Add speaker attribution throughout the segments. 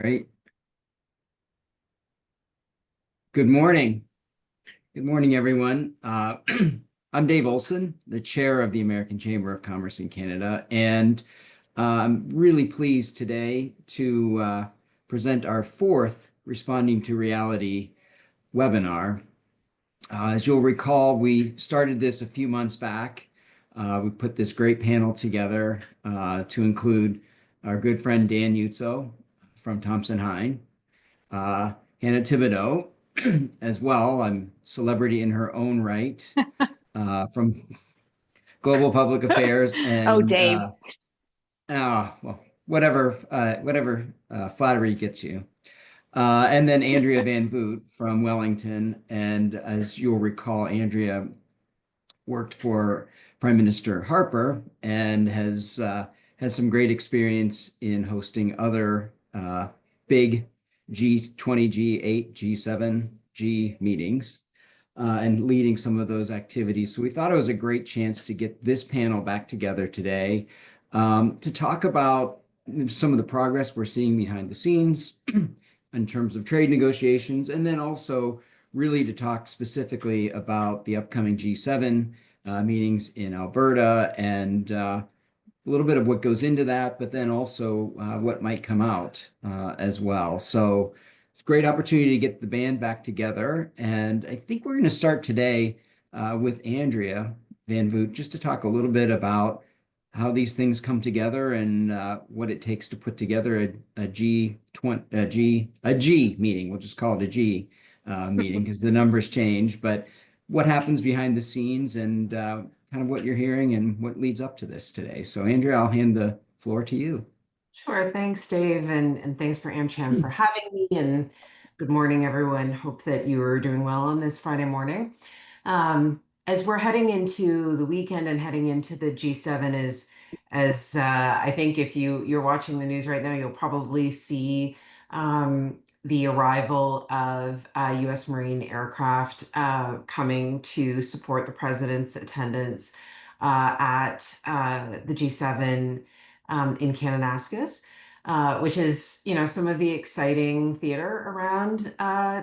Speaker 1: Right. Good morning. Good morning, everyone. I'm Dave Olson, the chair of the American Chamber of Commerce in Canada, and I'm really pleased today to present our fourth Responding to Reality webinar. As you'll recall, we started this a few months back. We put this great panel together to include our good friend Dan Utso from Thompson Hine, uh, Hannah Thibodeau as well. I'm celebrity in her own right from Global Public Affairs
Speaker 2: Oh,
Speaker 1: and
Speaker 2: Dave.
Speaker 1: well, whatever flattery gets you. And then Andrea Van Voot from Wellington. And as you'll recall, Andrea worked for Prime Minister Harper and has some great experience in hosting other big G20, G8, G7, G meetings and leading some of those activities. So we thought it was a great chance to get this panel back together today to talk about some of the progress we're seeing behind the scenes in terms of trade negotiations, and then also really to talk specifically about the upcoming G7 meetings in Alberta and a little bit of what goes into that, but then also what might come out as well. So it's a great opportunity to get the band back together. And I think we're going to start today with Andrea Van Voot, just to talk a little bit about how these things come together and what it takes to put together a G meeting. We'll just call it a G meeting because the numbers change, but what happens behind the scenes and kind of what you're hearing and what leads up to this today. So Andrea, I'll hand the floor to you.
Speaker 3: Sure. Thanks, Dave, and thanks for AmCham for having me. And good morning, everyone. Hope that you are doing well on this Friday morning. As we're heading into the weekend and heading into the G7, as I think if you're watching the news right now, you'll probably see the arrival of U.S. Marine aircraft coming to support the president's attendance at the G7 in Kananaskis, which is, some of the exciting theater around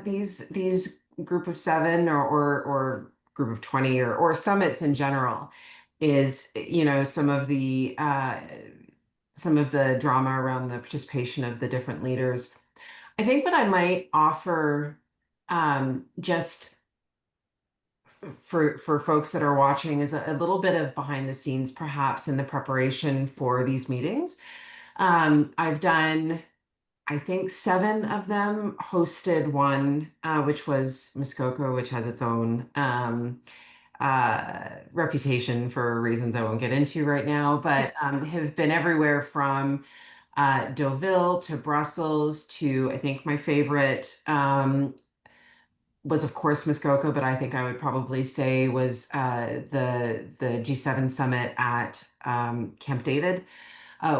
Speaker 3: these group of seven or group of 20 or summits in general is, some of the drama around the participation of the different leaders. I think what I might offer just for folks that are watching is a little bit of behind the scenes, perhaps in the preparation for these meetings. I've done, I think, 7 of them, hosted one, which was Muskoka, which has its own reputation for reasons I won't get into right now, but have been everywhere from Deauville to Brussels to, I think my favorite was, of course, Muskoka, but I think I would probably say was the G7 summit at Camp David,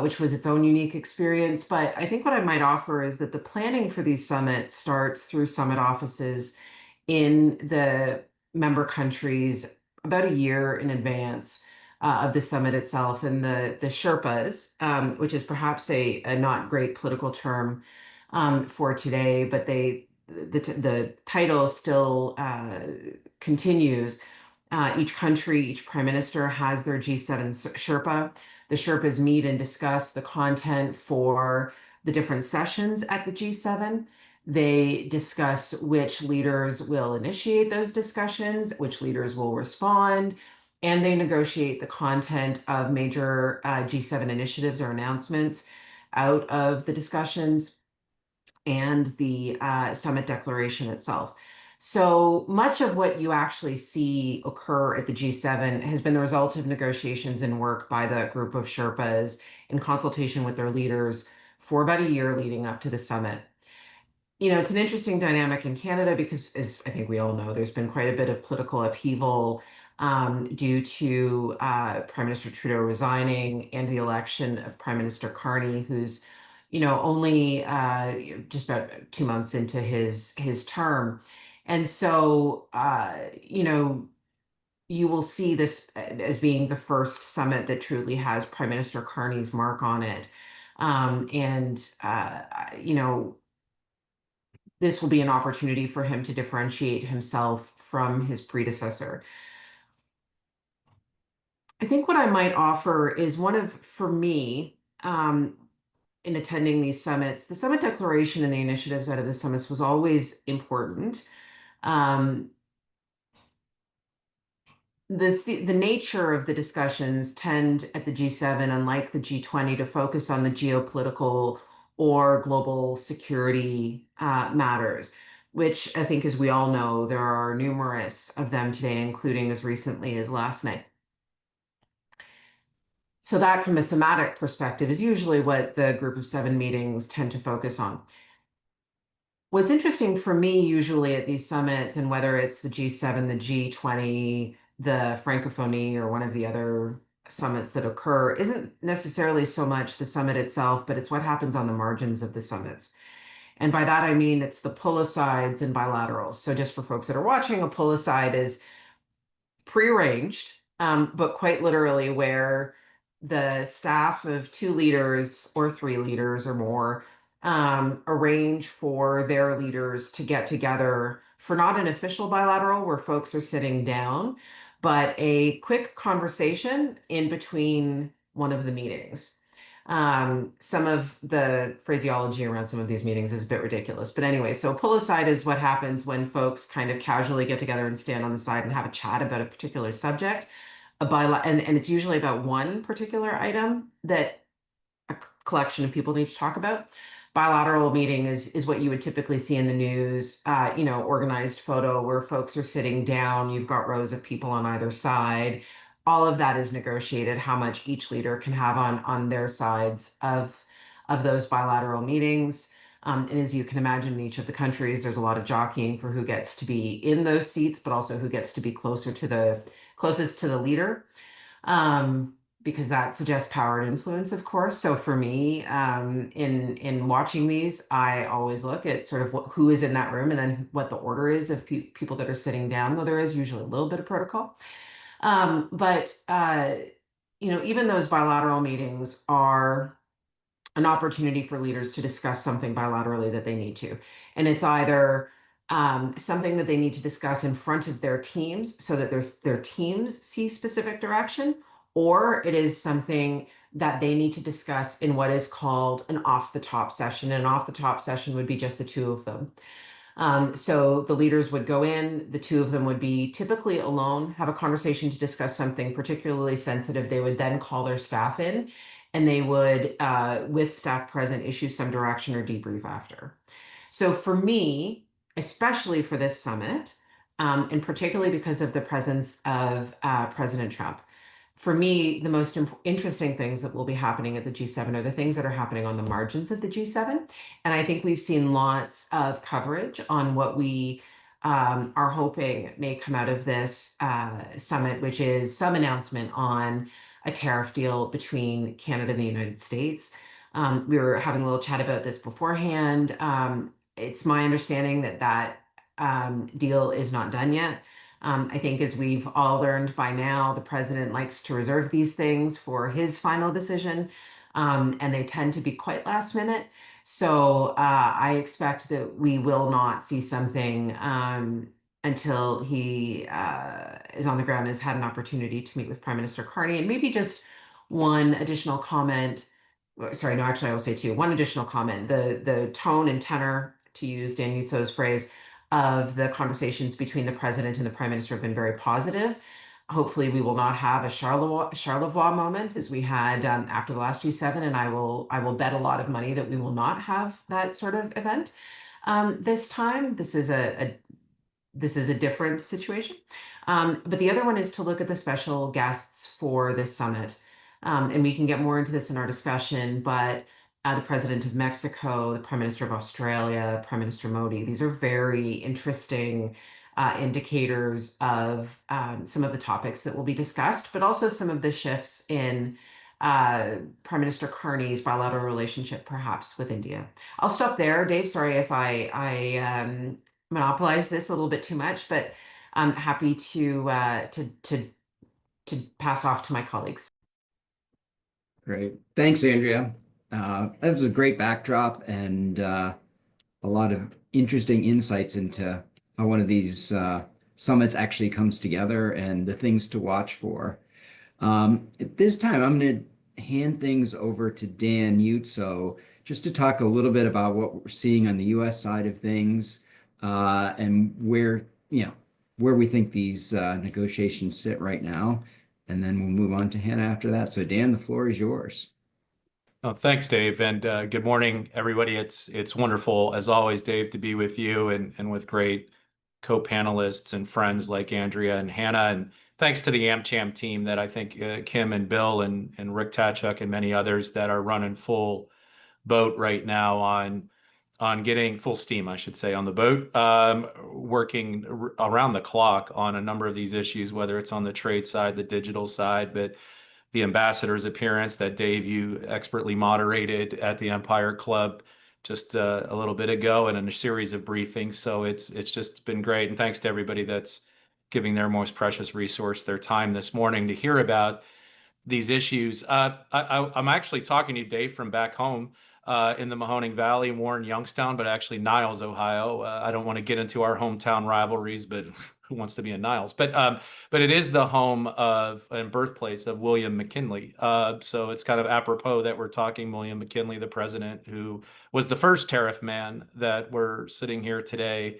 Speaker 3: which was its own unique experience. But I think what I might offer is that the planning for these summits starts through summit offices in the member countries about a year in advance of the summit itself. And the Sherpas, which is perhaps a not great political term for today, but the title still continues. Each country, each prime minister has their G7 Sherpa. The Sherpas meet and discuss the content for the different sessions at the G7. They discuss which leaders will initiate those discussions, which leaders will respond, and they negotiate the content of major G7 initiatives or announcements out of the discussions and the summit declaration itself. So much of what you actually see occur at the G7 has been the result of negotiations and work by the group of Sherpas in consultation with their leaders for about a year leading up to the summit. It's an interesting dynamic in Canada because, as I think we all know, there's been quite a bit of political upheaval due to Prime Minister Trudeau resigning and the election of Prime Minister Carney, who's, only just about 2 months into his term. And so, you will see this as being the first summit that truly has Prime Minister Carney's mark on it. And, you know, this will be an opportunity for him to differentiate himself from his predecessor. I think what I might offer is for me, in attending these summits, the summit declaration and the initiatives out of the summits was always important. Um, the nature of the discussions tend at the G7, unlike the G20, to focus on the geopolitical or global security matters, which I think, as we all know, there are numerous of them today, including as recently as last night. So that, from a thematic perspective, is usually what the group of seven meetings tend to focus on. What's interesting for me usually at these summits, and whether it's the G7, the G20, the Francophonie, or one of the other summits that occur, isn't necessarily so much the summit itself, but it's what happens on the margins of the summits. And by that, I mean it's the pull-asides and bilaterals. So just for folks that are watching, a pull-aside is prearranged, but quite literally where the staff of two leaders or three leaders or more arrange for their leaders to get together for not an official bilateral where folks are sitting down, but a quick conversation in between one of the meetings. Some of the phraseology around some of these meetings is a bit ridiculous. But anyway, so pull aside is what happens when folks kind of casually get together and stand on the side and have a chat about a particular subject. And it's usually about one particular item that a collection of people need to talk about. Bilateral meeting is what you would typically see in the news, organized photo where folks are sitting down, you've got rows of people on either side. All of that is negotiated, how much each leader can have on their sides of those bilateral meetings. And as you can imagine, in each of the countries, there's a lot of jockeying for who gets to be in those seats, but also who gets to be closest to the leader. Because that suggests power and influence, of course. So for me, in watching these, I always look at sort of who is in that room and then what the order is of people that are sitting down, though there is usually a little bit of protocol. But even those bilateral meetings are an opportunity for leaders to discuss something bilaterally that they need to. And it's either something that they need to discuss in front of their teams so that their teams see specific direction, or it is something that they need to discuss in what is called an off the top session. An off the top session would be just the two of them. So the leaders would go in, the two of them would be typically alone, have a conversation to discuss something particularly sensitive. They would then call their staff in and they would, with staff present, issue some direction or debrief after. So for me, especially for this summit, and particularly because of the presence of President Trump, for me, the most interesting things that will be happening at the G7 are the things that are happening on the margins of the G7. And I think we've seen lots of coverage on what we are hoping may come out of this summit, which is some announcement on a tariff deal between Canada and the United States. We were having a little chat about this beforehand. It's my understanding that deal is not done yet. I think, as we've all learned by now, the president likes to reserve these things for his final decision, and they tend to be quite last minute. So I expect that we will not see something until he is on the ground and has had an opportunity to meet with Prime Minister Carney. And maybe just one additional comment. Sorry, no, actually, I will say two. One additional comment. The tone and tenor, to use Dan Yusso's phrase, of the conversations between the president and the prime minister have been very positive. Hopefully, we will not have a Charlevoix moment as we had after the last G7, and I will bet a lot of money that we will not have that sort of event this time. This is a different situation. But the other one is to look at the special guests for this summit. And we can get more into this in our discussion, but the president of Mexico, the prime minister of Australia, Prime Minister Modi, these are very interesting indicators of some of the topics that will be discussed, but also some of the shifts in Prime Minister Carney's bilateral relationship, perhaps with India. I'll stop there, Dave. Sorry if I monopolize this a little bit too much, but I'm happy to pass off to my colleagues.
Speaker 1: Great. Thanks, Andrea. That was a great backdrop and a lot of interesting insights into how one of these summits actually comes together and the things to watch for. At this time, I'm going to hand things over to Dan Utso just to talk a little bit about what we're seeing on the U.S. side of things and where we think these negotiations sit right now. And then we'll move on to Hannah after that. So, Dan, the floor is yours.
Speaker 2: Oh, thanks, Dave, and good morning, everybody. It's wonderful as always, Dave, to be with you and with great co-panelists and friends like Andrea and Hannah. And thanks to the AmCham team that I think Kim and Bill and Rick Tatchuk and many others that are running full boat right now on getting full steam, I should say, on the boat, working around the clock on a number of these issues, whether it's on the trade side, the digital side, but the ambassador's appearance that Dave, you expertly moderated at the Empire Club just a little bit ago, and in a series of briefings. So it's just been great, and thanks to everybody that's giving their most precious resource, their time this morning to hear about these issues. I'm actually talking to you, Dave, from back home in the Mahoning Valley, Warren, Youngstown, but actually Niles, Ohio. I don't want to get into our hometown rivalries, but who wants to be in Niles? But it is the home of and birthplace of William McKinley. So it's kind of apropos that we're talking William McKinley, the president who was the first tariff man that we're sitting here today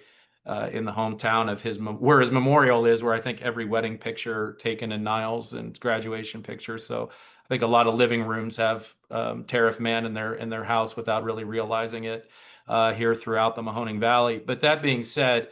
Speaker 2: in the hometown of where his memorial is, where I think every wedding picture taken in Niles and graduation pictures. So I think a lot of living rooms have Tariff Man in their house without really realizing it here throughout the Mahoning Valley. But that being said,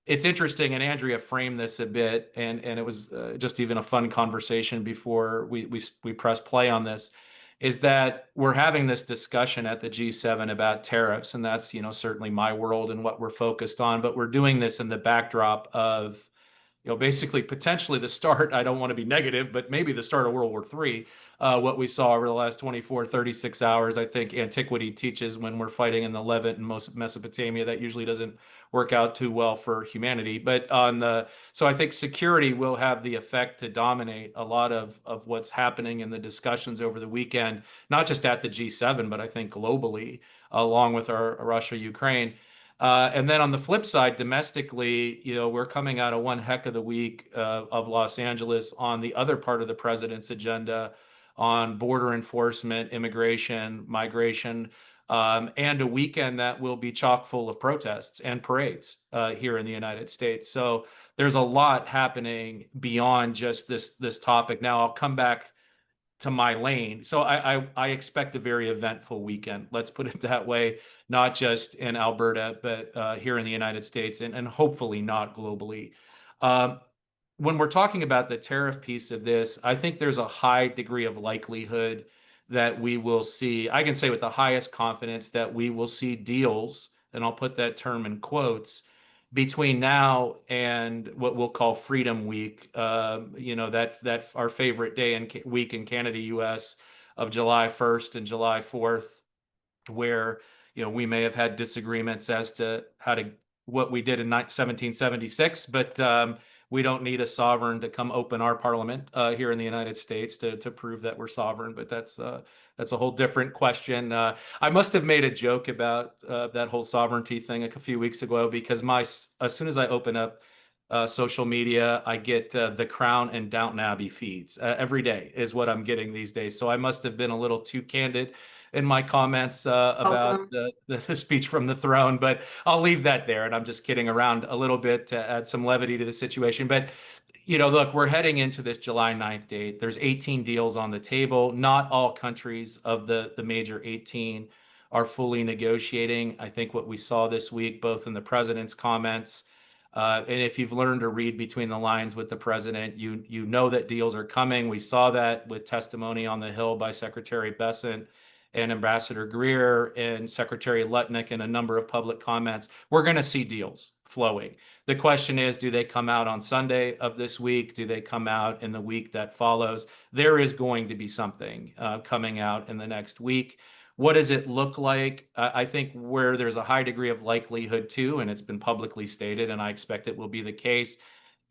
Speaker 2: it's interesting, and Andrea framed this a bit, and it was just even a fun conversation before we press play on this, is that we're having this discussion at the G7 about tariffs, and that's certainly my world and what we're focused on, but we're doing this in the backdrop of basically potentially the start, I don't want to be negative, but maybe the start of World War III, what we saw over the last 24, 36 hours. I think antiquity teaches when we're fighting in the Levant and most Mesopotamia, that usually doesn't work out too well for humanity. So I think security will have the effect to dominate a lot of what's happening in the discussions over the weekend, not just at the G7, but I think globally, along with our Russia, Ukraine. And then on the flip side, domestically, we're coming out of one heck of the week of Los Angeles on the other part of the president's agenda on border enforcement, immigration, migration, and a weekend that will be chock full of protests and parades here in the United States. So there's a lot happening beyond just this topic. Now I'll come back to my lane. So I expect a very eventful weekend. Let's put it that way, not just in Alberta, but here in the United States and hopefully not globally. Um, when we're talking about the tariff piece of this, I think there's a high degree of likelihood that we will see, I can say with the highest confidence that we will see deals, and I'll put that term in quotes, between now and what we'll call Freedom Week, that our favorite day and week in Canada, US, of July 1st and July 4th, where we may have had disagreements as to what we did in 1776, but we don't need a sovereign to come open our parliament here in the United States to prove that we're sovereign. But that's a whole different question. I must have made a joke about that whole sovereignty thing a few weeks ago because as soon as I open up social media, I get The Crown and Downton Abbey feeds every day is what I'm getting these days. So I must have been a little too candid in my comments about
Speaker 3: Welcome.
Speaker 2: the speech from the throne, but I'll leave that there. And I'm just kidding around a little bit to add some levity to the situation. But, look, we're heading into this July 9th date. There's 18 deals on the table. Not all countries of the major 18 are fully negotiating. I think what we saw this week, both in the president's comments, and if you've learned to read between the lines with the president, you know that deals are coming. We saw that with testimony on the Hill by Secretary Bessent and Ambassador Greer and Secretary Lutnick and a number of public comments. We're going to see deals flowing. The question is, do they come out on Sunday of this week? Do they come out in the week that follows? There is going to be something coming out in the next week. What does it look like? I think where there's a high degree of likelihood too, and it's been publicly stated, and I expect it will be the case,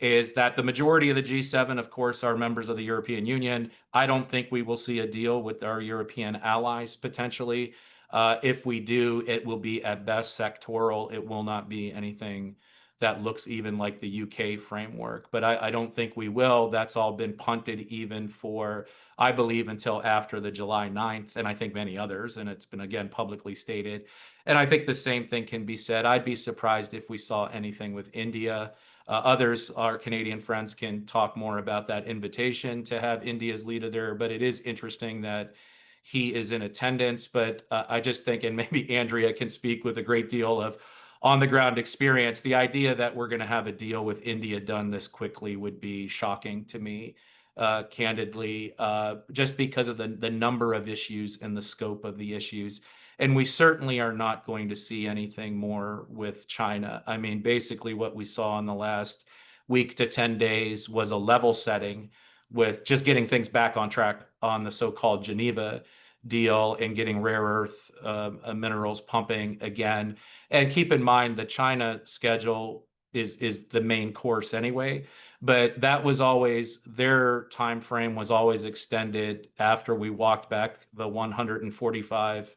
Speaker 2: is that the majority of the G7, of course, are members of the European Union. I don't think we will see a deal with our European allies potentially. If we do, it will be at best sectoral. It will not be anything that looks even like the UK framework. But I don't think we will. That's all been punted even for, I believe, until after the July 9th, and I think many others, and it's been, again, publicly stated. And I think the same thing can be said. I'd be surprised if we saw anything with India. Others, our Canadian friends, can talk more about that invitation to have India's leader there, but it is interesting that he is in attendance. But I just think, and maybe Andrea can speak with a great deal of on the ground experience, the idea that we're going to have a deal with India done this quickly would be shocking to me, candidly, just because of the number of issues and the scope of the issues. And we certainly are not going to see anything more with China. I mean, basically what we saw in the last week to 10 days was a level setting with just getting things back on track on the so-called Geneva deal and getting rare earth minerals pumping again. And keep in mind the China schedule is the main course anyway, but that was always their time frame was always extended after we walked back the 145%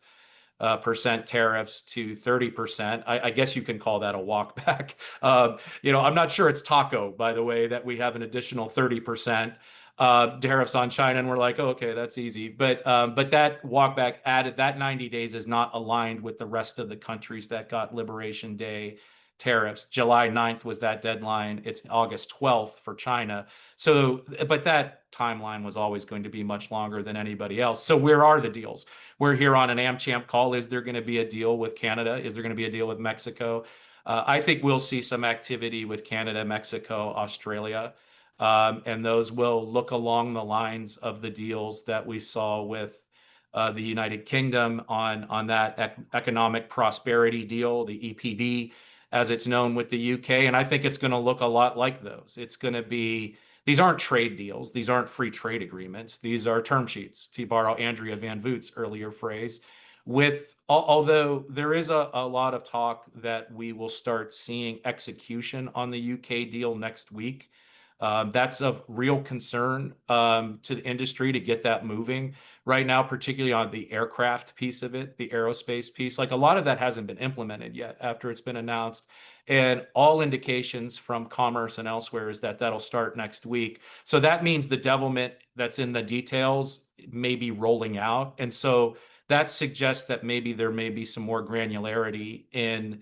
Speaker 2: tariffs to 30%. I guess you can call that a walk back. I'm not sure it's taco, by the way, that we have an additional 30% tariffs on China, and we're like, oh, okay, that's easy. But that walk back added that 90 days is not aligned with the rest of the countries that got Liberation Day tariffs. July 9th was that deadline. It's August 12th for China. So, but that timeline was always going to be much longer than anybody else. So where are the deals? We're here on an AmCham call. Is there going to be a deal with Canada? Is there going to be a deal with Mexico? I think we'll see some activity with Canada, Mexico, Australia. And those will look along the lines of the deals that we saw with the United Kingdom on that economic prosperity deal, the EPD, as it's known with the UK. And I think it's going to look a lot like those. It's going to be, these aren't trade deals. These aren't free trade agreements. These are term sheets, to borrow Andrea Van Voot's earlier phrase. Although there is a lot of talk that we will start seeing execution on the UK deal next week. That's of real concern to the industry to get that moving right now, particularly on the aircraft piece of it, the aerospace piece. Like a lot of that hasn't been implemented yet after it's been announced. And all indications from commerce and elsewhere is that that'll start next week. So that means the devilment that's in the details may be rolling out. And so that suggests that maybe there may be some more granularity in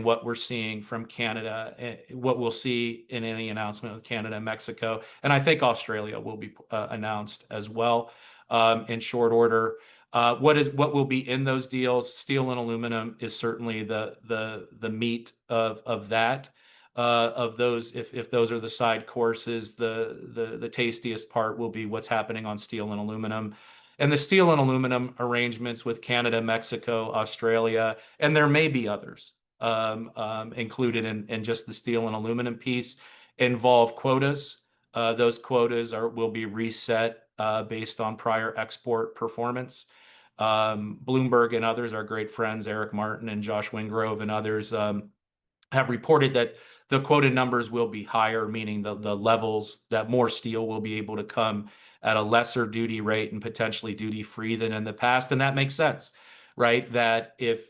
Speaker 2: what we're seeing from Canada, what we'll see in any announcement with Canada and Mexico. And I think Australia will be announced as well in short order. What will be in those deals? Steel and aluminum is certainly the meat of that. Of those, if those are the side courses, the tastiest part will be what's happening on steel and aluminum. And the steel and aluminum arrangements with Canada, Mexico, Australia, and there may be others included in just the steel and aluminum piece, involve quotas. Those quotas will be reset based on prior export performance. Bloomberg and others, our great friends, Eric Martin and Josh Wingrove and others, have reported that the quoted numbers will be higher, meaning the levels that more steel will be able to come at a lesser duty rate and potentially duty free than in the past. And that makes sense, right? That if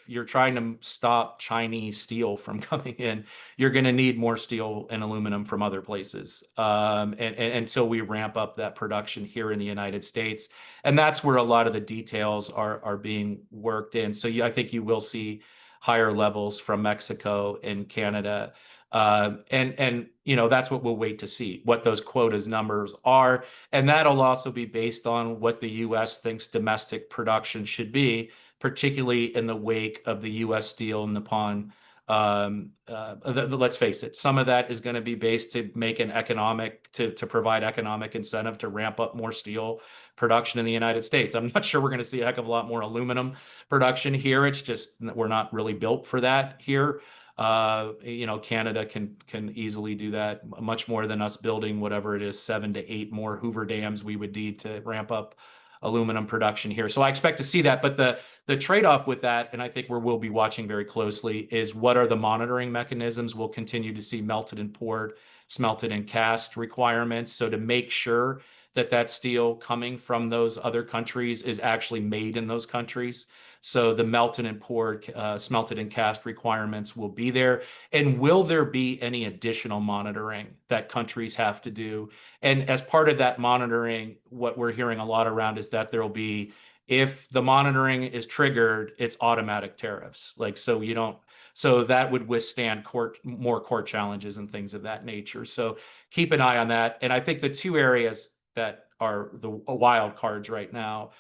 Speaker 2: you're trying to stop Chinese steel from coming in, you're going to need more steel and aluminum from other places and until we ramp up that production here in the United States. And that's where a lot of the details are being worked in. So I think you will see higher levels from Mexico and Canada. And that's what we'll wait to see, what those quotas numbers are. And that'll also be based on what the U.S. thinks domestic production should be, particularly in the wake of the U.S. Steel and Nippon. Let's face it, some of that is going to be based to make an economic, to provide economic incentive to ramp up more steel production in the United States. I'm not sure we're going to see a heck of a lot more aluminum production here. It's just we're not really built for that here. Canada can easily do that much more than us building whatever it is, 7 to 8 more Hoover dams we would need to ramp up aluminum production here. So I expect to see that. But the trade-off with that, and I think where we'll be watching very closely, is what are the monitoring mechanisms we'll continue to see melted and poured smelted and cast requirements. So to make sure that that steel coming from those other countries is actually made in those countries. So the melted and poured, smelted and cast requirements will be there. And will there be any additional monitoring that countries have to do? And as part of that monitoring, what we're hearing a lot around is that there will be, if the monitoring is triggered, it's automatic tariffs. Like, so you don't, so that would withstand more court challenges and things of that nature. So keep an eye on that. And I think the two areas that are the wild cards right now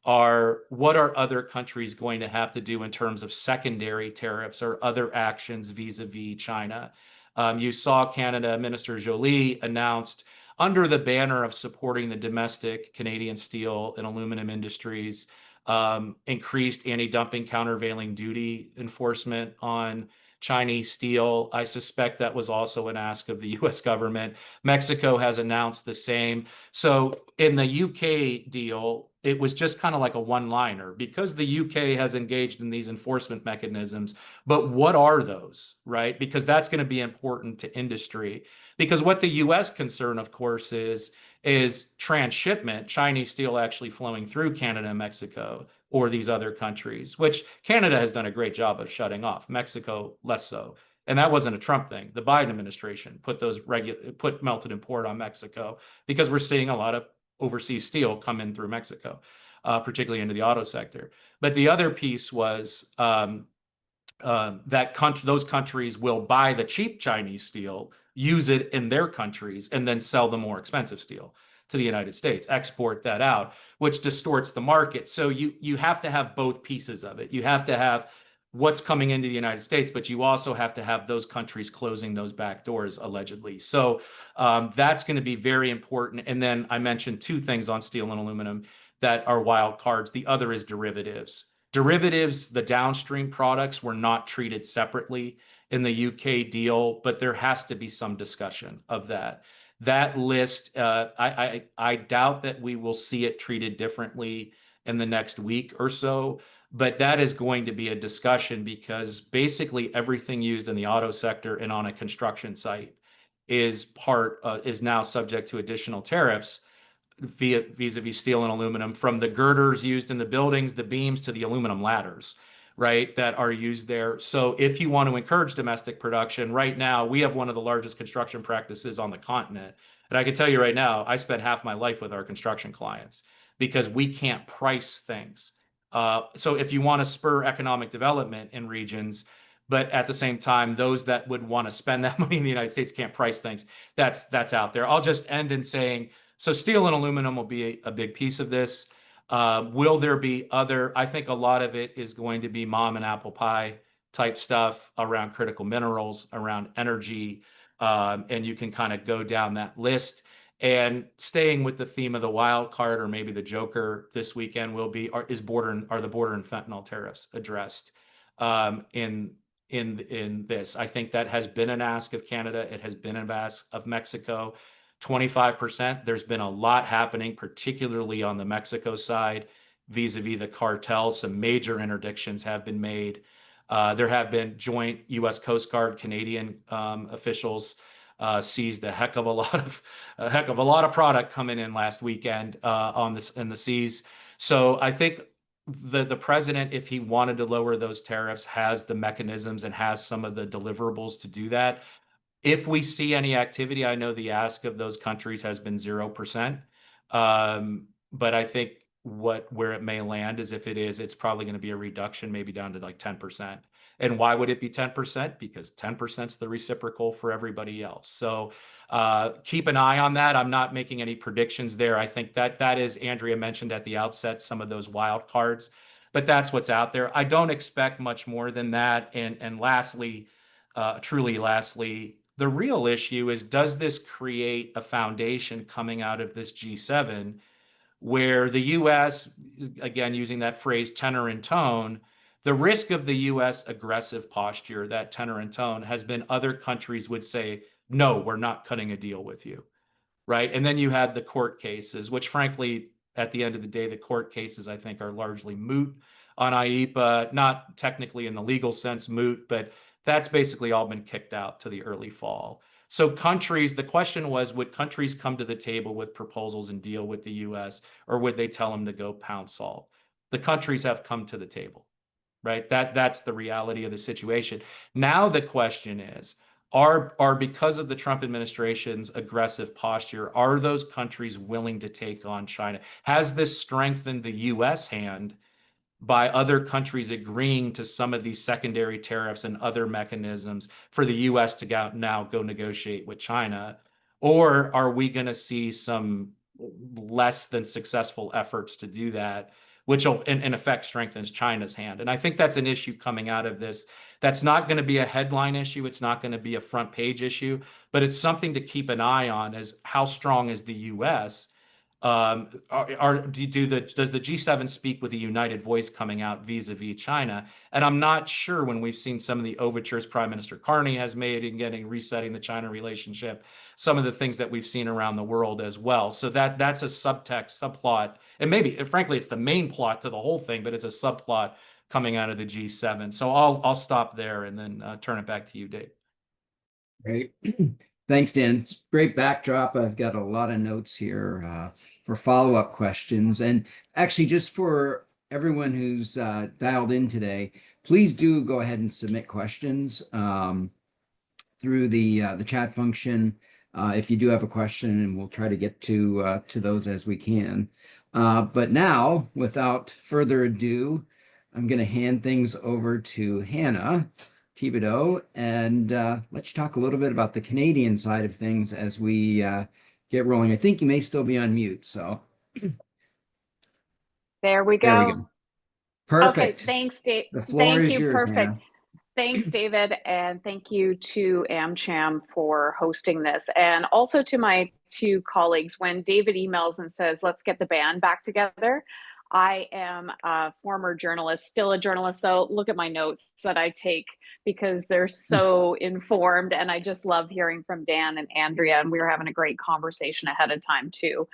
Speaker 2: are, what are other countries going to have to do in terms of secondary tariffs or other actions vis-a-vis China? You saw Canada, Minister Joly announced, under the banner of supporting the domestic Canadian steel and aluminum industries, increased anti-dumping countervailing duty enforcement on Chinese steel. I suspect that was also an ask of the US government. Mexico has announced the same. So in the UK deal, it was just kind of like a one-liner, because the UK has engaged in these enforcement mechanisms. But what are those, right? Because that's going to be important to industry. Because what the US concern, of course, is transshipment, Chinese steel actually flowing through Canada and Mexico or these other countries, which Canada has done a great job of shutting off, Mexico less so. And that wasn't a Trump thing. The Biden administration put melted and poured on Mexico, because we're seeing a lot of overseas steel come in through Mexico, particularly into the auto sector. But the other piece was those countries will buy the cheap Chinese steel, use it in their countries, and then sell the more expensive steel to the United States, export that out, which distorts the market. So you have to have both pieces of it. You have to have what's coming into the United States, but you also have to have those countries closing those back doors, allegedly. So that's going to be very important. And then I mentioned two things on steel and aluminum that are wild cards. The other is derivatives. Derivatives, the downstream products, were not treated separately in the UK deal, but there has to be some discussion of that. That list, I doubt that we will see it treated differently in the next week or so, but that is going to be a discussion, because basically everything used in the auto sector and on a construction site is now subject to additional tariffs vis-a-vis steel and aluminum, from the girders used in the buildings, the beams, to the aluminum ladders, right, that are used there. So if you want to encourage domestic production, right now, we have one of the largest construction practices on the continent. And I can tell you right now, I spent half my life with our construction clients, because we can't price things. So if you want to spur economic development in regions, but at the same time, those that would want to spend that money in the United States can't price things, that's out there. I'll just end in saying, so steel and aluminum will be a big piece of this. Will there be other? I think a lot of it is going to be mom and apple pie type stuff around critical minerals, around energy, and you can kind of go down that list. And staying with the theme of the wild card, or maybe the joker this weekend, will be, are the border and fentanyl tariffs addressed in this? I think that has been an ask of Canada. It has been an ask of Mexico. 25%. There's been a lot happening, particularly on the Mexico side, vis-a-vis the cartels. Some major interdictions have been made. There have been joint U.S. Coast Guard, Canadian officials seized a heck of a lot of product coming in last weekend in the seas. So I think the president, if he wanted to lower those tariffs, has the mechanisms and has some of the deliverables to do that. If we see any activity, I know the ask of those countries has been 0%. But I think where it may land is, if it is, it's probably going to be a reduction, maybe down to like 10%. And why would it be 10%? Because 10% is the reciprocal for everybody else. So keep an eye on that. I'm not making any predictions there. I think that is, Andrea mentioned at the outset, some of those wild cards, but that's what's out there. I don't expect much more than that. And lastly, truly lastly, the real issue is, does this create a foundation coming out of this G7 where the US, again, using that phrase, tenor and tone, the risk of the US aggressive posture, that tenor and tone, has been other countries would say, no, we're not cutting a deal with you, right? And then you had the court cases, which frankly, at the end of the day, the court cases, I think, are largely moot on IEEPA, not technically in the legal sense moot, but that's basically all been kicked out to the early fall. So countries, the question was, would countries come to the table with proposals and deal with the US, or would they tell them to go pound salt? The countries have come to the table, right? That's the reality of the situation. Now the question is, are because of the Trump administration's aggressive posture, are those countries willing to take on China? Has this strengthened the US hand by other countries agreeing to some of these secondary tariffs and other mechanisms for the US to now go negotiate with China? Or are we going to see some less than successful efforts to do that, which will, in effect, strengthens China's hand? And I think that's an issue coming out of this. That's not going to be a headline issue. It's not going to be a front page issue, but it's something to keep an eye on, as how strong is the US? Does the G7 speak with a united voice coming out vis-a-vis China? And I'm not sure, when we've seen some of the overtures Prime Minister Carney has made in resetting the China relationship, some of the things that we've seen around the world as well. So that's a subtext, subplot, and maybe, frankly, it's the main plot to the whole thing, but it's a subplot coming out of the G7. So I'll stop there and then turn it back to you, Dave.
Speaker 1: Great. Thanks, Dan. It's a great backdrop. I've got a lot of notes here for follow-up questions. And actually, just for everyone who's dialed in today, please do go ahead and submit questions through the chat function if you do have a question, and we'll try to get to those as we can. But now, without further ado, I'm going to hand things over to Hannah Thibodeau, and let's talk a little bit about the Canadian side of things as we get rolling. I think you may still be on mute, so
Speaker 4: there we
Speaker 1: there we
Speaker 4: go.
Speaker 1: go. Perfect.
Speaker 4: Okay, thanks, Dave.
Speaker 1: The floor
Speaker 4: Thank
Speaker 1: is
Speaker 4: you.
Speaker 1: yours,
Speaker 4: Perfect.
Speaker 1: Hannah.
Speaker 4: Thanks, David, and thank you to AmCham for hosting this, and also to my two colleagues. When David emails and says, let's get the band back together, I am a former journalist, still a journalist, so look at my notes that I take because they're so informed, and I just love hearing from Dan and Andrea, and we were having a great conversation ahead of time too.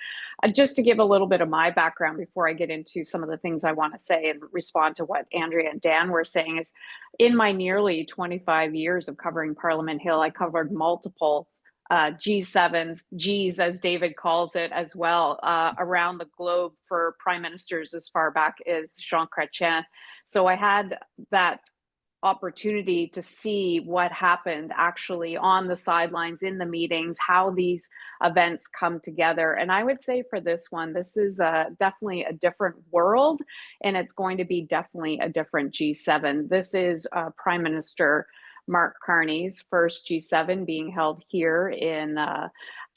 Speaker 4: Just to give a little bit of my background before I get into some of the things I want to say and respond to what Andrea and Dan were saying is, in my nearly 25 years of covering Parliament Hill, I covered multiple G7s, Gs as David calls it as well, around the globe for prime ministers as far back as Jean Chrétien. So I had that opportunity to see what happened actually on the sidelines in the meetings, how these events come together. And I would say for this one, this is definitely a different world, and it's going to be definitely a different G7. This is Prime Minister Mark Carney's first G7 being held here in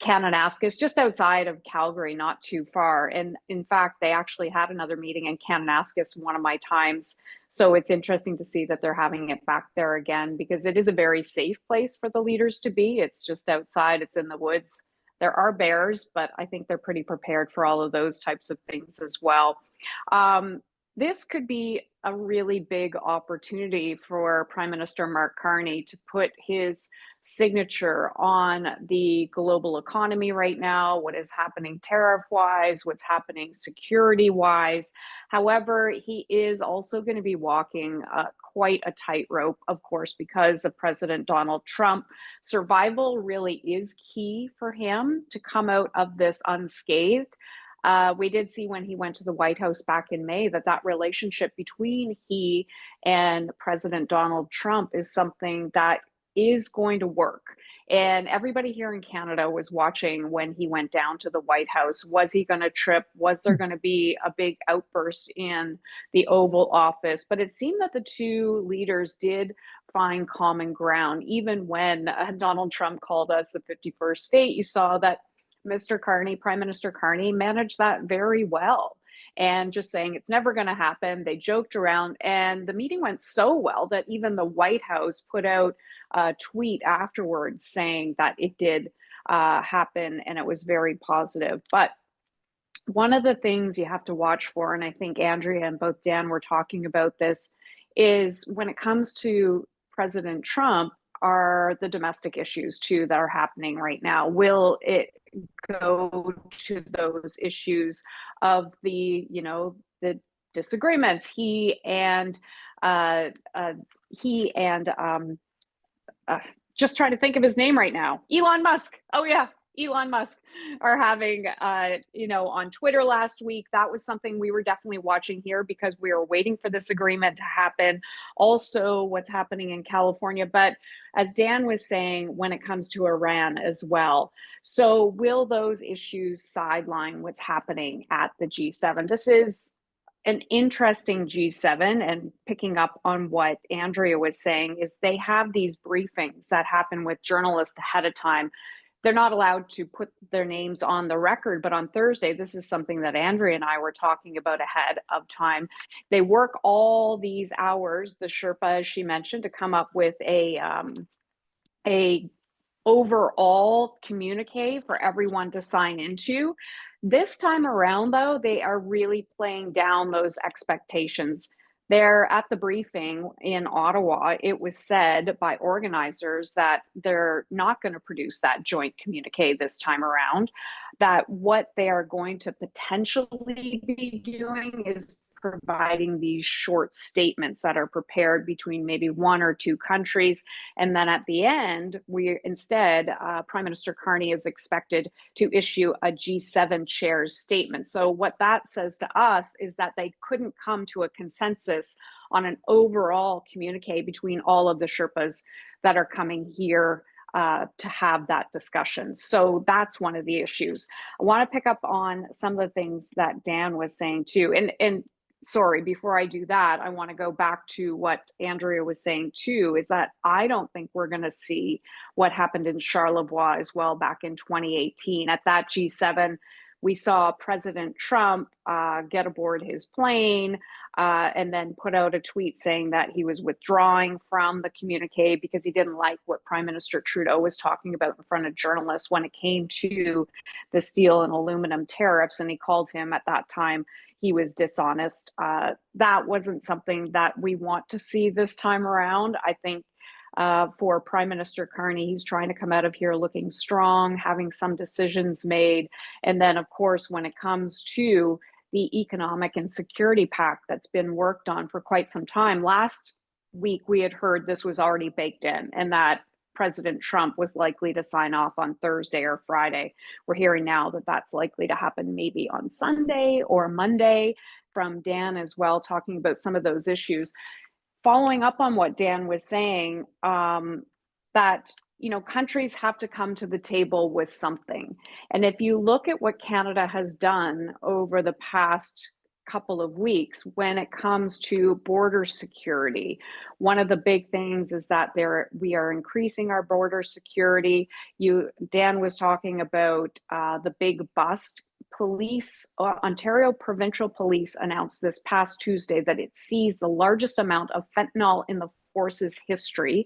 Speaker 4: Kananaskis, just outside of Calgary, not too far. And in fact, they actually had another meeting in Kananaskis one of my times. So it's interesting to see that they're having it back there again, because it is a very safe place for the leaders to be. It's just outside, it's in the woods. There are bears, but I think they're pretty prepared for all of those types of things as well. This could be a really big opportunity for Prime Minister Mark Carney to put his signature on the global economy right now, what is happening tariff-wise, what's happening security-wise. However, he is also going to be walking quite a tightrope, of course, because of President Donald Trump. Survival really is key for him to come out of this unscathed. We did see when he went to the White House back in May that relationship between he and President Donald Trump is something that is going to work. And everybody here in Canada was watching when he went down to the White House. Was he going to trip? Was there going to be a big outburst in the Oval Office? But it seemed that the two leaders did find common ground. Even when Donald Trump called us the 51st state, you saw that Mr. Carney, Prime Minister Carney, managed that very well. And just saying it's never going to happen. They joked around, and the meeting went so well that even the White House put out a tweet afterwards saying that it did happen, and it was very positive. But one of the things you have to watch for, and I think Andrea and both Dan were talking about this, is when it comes to President Trump, are the domestic issues too that are happening right now. Will it go to those issues of the disagreements he and just trying to think of his name right now. Elon Musk. Oh yeah, Elon Musk are having, on Twitter last week. That was something we were definitely watching here because we were waiting for this agreement to happen. Also, what's happening in California. But as Dan was saying, when it comes to Iran as well. So will those issues sideline what's happening at the G7? This is an interesting G7, and picking up on what Andrea was saying is they have these briefings that happen with journalists ahead of time. They're not allowed to put their names on the record, but on Thursday, this is something that Andrea and I were talking about ahead of time. They work all these hours, the Sherpa, as she mentioned, to come up with a overall communique for everyone to sign into. This time around, though, they are really playing down those expectations. There at the briefing in Ottawa, it was said by organizers that they're not going to produce that joint communique this time around, that what they are going to potentially be doing is providing these short statements that are prepared between maybe one or two countries. And then at the end, Prime Minister Carney is expected to issue a G7 chair's statement. So what that says to us is that they couldn't come to a consensus on an overall communique between all of the Sherpas that are coming here to have that discussion. So that's one of the issues. I want to pick up on some of the things that Dan was saying too. And sorry, before I do that, I want to go back to what Andrea was saying too, is that I don't think we're going to see what happened in Charlevoix as well back in 2018. At that G7, we saw President Trump get aboard his plane and then put out a tweet saying that he was withdrawing from the communique because he didn't like what Prime Minister Trudeau was talking about in front of journalists when it came to the steel and aluminum tariffs. And he called him at that time, he was dishonest. That wasn't something that we want to see this time around. I think for Prime Minister Carney, he's trying to come out of here looking strong, having some decisions made. And then, of course, when it comes to the economic and security pact that's been worked on for quite some time, last week we had heard this was already baked in and that President Trump was likely to sign off on Thursday or Friday. We're hearing now that that's likely to happen maybe on Sunday or Monday, from Dan as well, talking about some of those issues. Following up on what Dan was saying, that countries have to come to the table with something. And if you look at what Canada has done over the past couple of weeks when it comes to border security, one of the big things is that we are increasing our border security. Dan was talking about the big bust. Ontario Provincial Police announced this past Tuesday that it seized the largest amount of fentanyl in the force's history.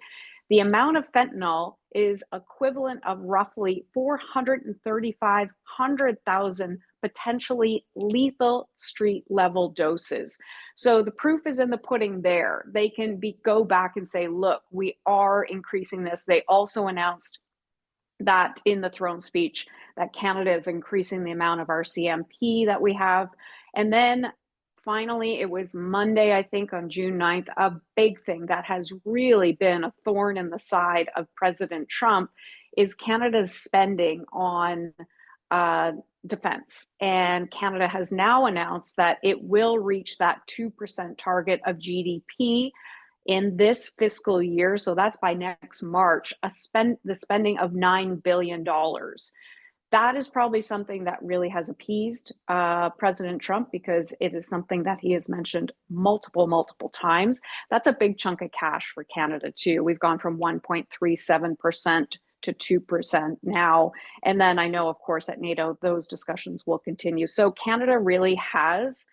Speaker 4: The amount of fentanyl is equivalent of roughly 435,000 potentially lethal street level doses. So the proof is in the pudding there. They can go back and say, look, we are increasing this. They also announced that in the throne speech that Canada is increasing the amount of our CMP that we have. And then finally, it was Monday, I think on June 9th, a big thing that has really been a thorn in the side of President Trump is Canada's spending on defense. And Canada has now announced that it will reach that 2% target of GDP in this fiscal year. So that's by next March, the spending of $9 billion. That is probably something that really has appeased President Trump because it is something that he has mentioned multiple times. That's a big chunk of cash for Canada too. We've gone from 1.37% to 2% now. And then I know, of course, at NATO, those discussions will continue. So Canada really has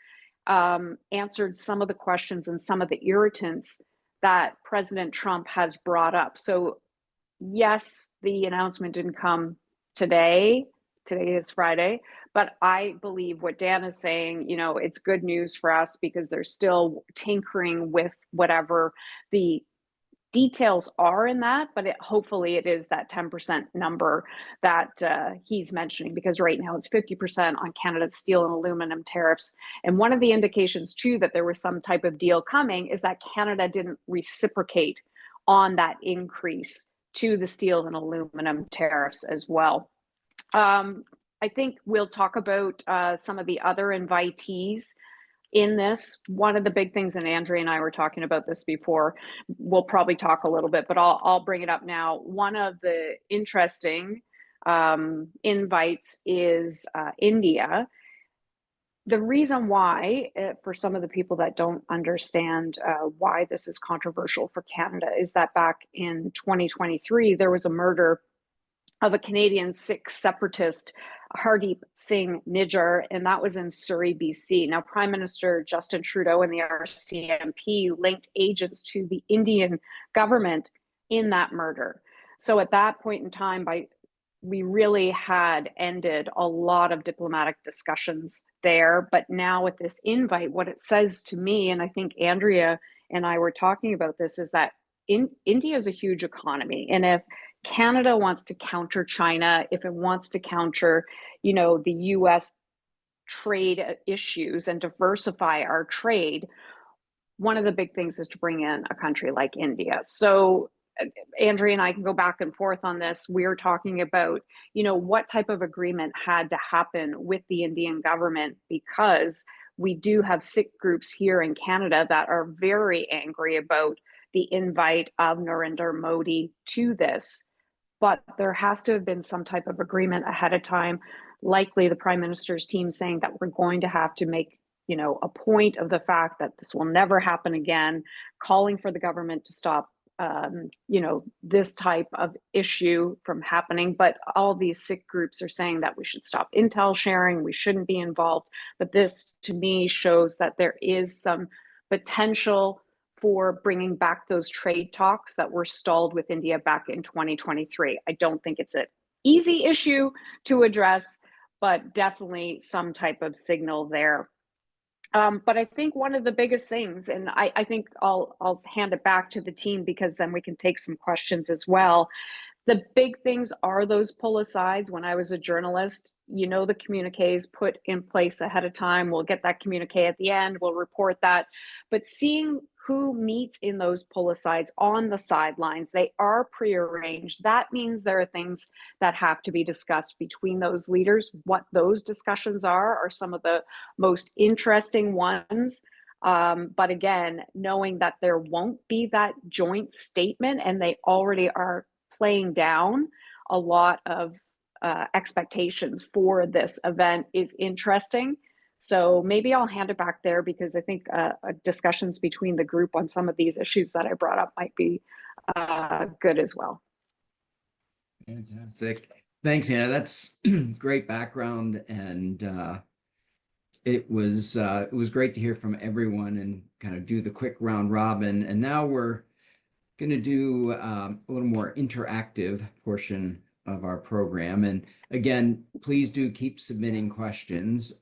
Speaker 4: answered some of the questions and some of the irritants that President Trump has brought up. So yes, the announcement didn't come today. Today is Friday, but I believe what Dan is saying, it's good news for us because they're still tinkering with whatever the details are in that, but hopefully it is that 10% number that he's mentioning, because right now it's 50% on Canada's steel and aluminum tariffs. And one of the indications too that there was some type of deal coming is that Canada didn't reciprocate on that increase to the steel and aluminum tariffs as well. I think we'll talk about some of the other invitees in this. One of the big things, and Andrea and I were talking about this before, we'll probably talk a little bit, but I'll bring it up now. One of the interesting invites is India. The reason why, for some of the people that don't understand why this is controversial for Canada, is that back in 2023, there was a murder of a Canadian Sikh separatist, Hardeep Singh Nijjar, and that was in Surrey, BC. Now, Prime Minister Justin Trudeau and the RCMP linked agents to the Indian government in that murder. So at that point in time, we really had ended a lot of diplomatic discussions there. But now with this invite, what it says to me, and I think Andrea and I were talking about this, is that India is a huge economy. And if Canada wants to counter China, if it wants to counter, the US trade issues and diversify our trade, one of the big things is to bring in a country like India. So Andrea and I can go back and forth on this. We're talking about, what type of agreement had to happen with the Indian government, because we do have Sikh groups here in Canada that are very angry about the invite of Narendra Modi to this. But there has to have been some type of agreement ahead of time, likely the Prime Minister's team saying that we're going to have to make, a point of the fact that this will never happen again, calling for the government to stop this type of issue from happening. But all these Sikh groups are saying that we should stop intel sharing, we shouldn't be involved. But this, to me, shows that there is some potential for bringing back those trade talks that were stalled with India back in 2023. I don't think it's an easy issue to address, but definitely some type of signal there. But I think one of the biggest things, and I think I'll hand it back to the team, because then we can take some questions as well. The big things are those pull-asides. When I was a journalist, the communiques put in place ahead of time. We'll get that communique at the end. We'll report that. But seeing who meets in those pull-asides on the sidelines, they are prearranged. That means there are things that have to be discussed between those leaders. What those discussions are some of the most interesting ones. But again, knowing that there won't be that joint statement, and they already are playing down a lot of expectations for this event, is interesting. So maybe I'll hand it back there, because I think discussions between the group on some of these issues that I brought up might be good as well.
Speaker 1: Fantastic. Thanks, Hannah. That's great background, and it was great to hear from everyone and kind of do the quick round robin. And now we're going to do a little more interactive portion of our program. And again, please do keep submitting questions.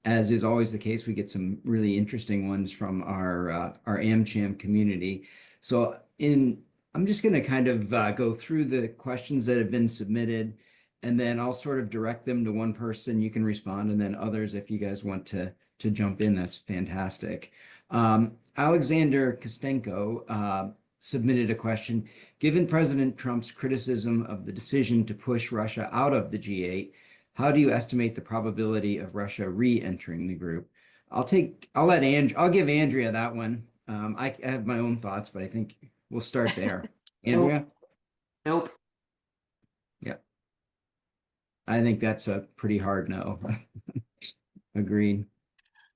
Speaker 1: As is always the case, we get some really interesting ones from our AmCham community. So I'm just going to kind of go through the questions that have been submitted, and then I'll sort of direct them to one person. You can respond, and then others, if you guys want to jump in, that's fantastic. Alexander Kostenko submitted a question. Given President Trump's criticism of the decision to push Russia out of the G8, how do you estimate the probability of Russia re-entering the group? I'll give Andrea that one. I have my own thoughts, but I think we'll start there. Andrea?
Speaker 3: Nope.
Speaker 1: Yeah. I think that's a pretty hard no. Agreed.